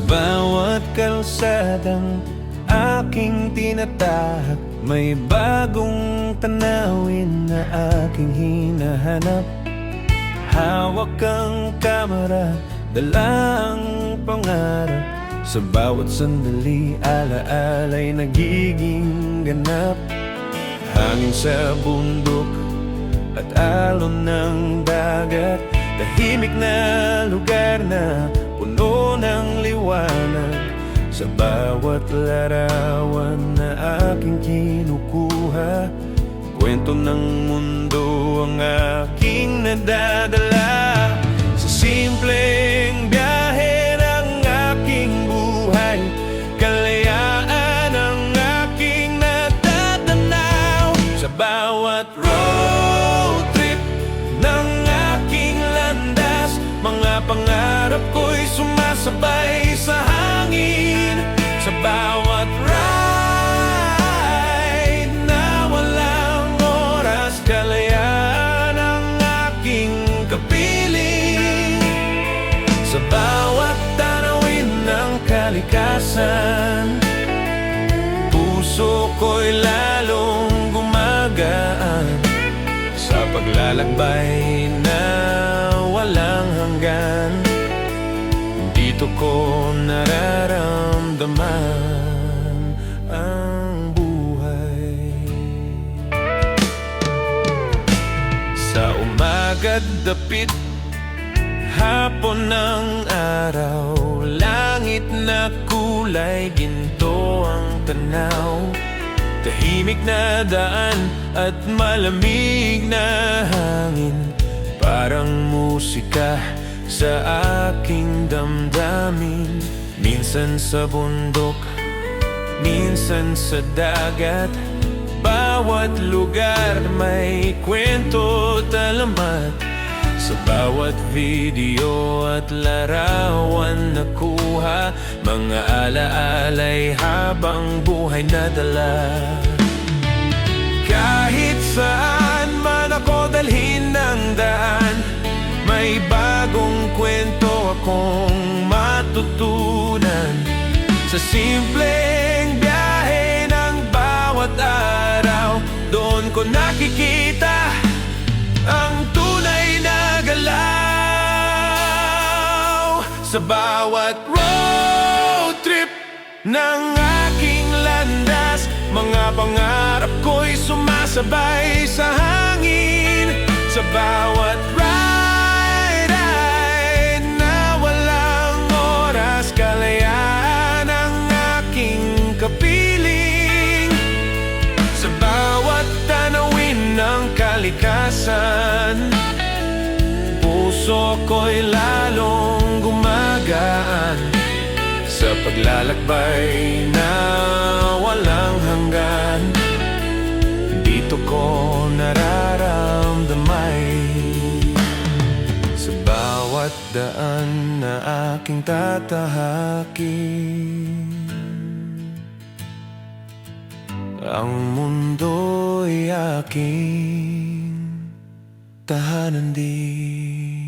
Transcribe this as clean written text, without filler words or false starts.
bawat kalsadang aking tinatahak, may bagong tanawin na aking hinahanap. Hawak ang kamera, dala ang pangarap. Sa bawat sandali, alaala'y nagiging ganap. Hangin sa bundok at alon ng dagat, tahimik na lugar na puno ng liwanag. Sa bawat larawan na aking kinukuha, kwento ng mundo ang aking nadadala. Sa simpleng biyahe ng aking buhay, kalayaan ang aking natatanaw. Sa bawat road trip ng aking landas, mga pangarap ko'y sumasabay sa hangin. Sa bawat ride na walang oras, kalayaan ang aking kapiling. Sa bawat tanawin ng kalikasan, puso ko'y lalong gumagaan. Sa paglalakbay na walang hanggan, dito ko nararamdaman ang buhay. Sa umaga't dapit, hapon ng araw, langit na kulay ginto ang tanaw. Tahimik na daan at malamig na hangin, parang musika sa aking damdamin. Minsan sa bundok, minsan sa dagat, bawat lugar may kwento at alamat. Sa bawat video at larawan nakuha, mga alaala'y habang buhay nadala. Kahit saan man ako dalhin ng daan, may bagong kwento akong matutunan. Sa simpleng biyahe ng bawat araw, doon ko nakikita ang tunay na galaw. Sa bawat road trip ng aking landas, mga pangarap ko'y sumasabay sa hangin. Sa bawat ride na walang oras, kalayaan ang aking kapiling. Sa bawat tanawin ng kalikasan, puso ko'y lalong gumagaan. Sa paglalakbay na walang hanggan, dito ko nararamdamay. Sa bawat daan na aking tatahakin, ang mundo'y aking tahanan din.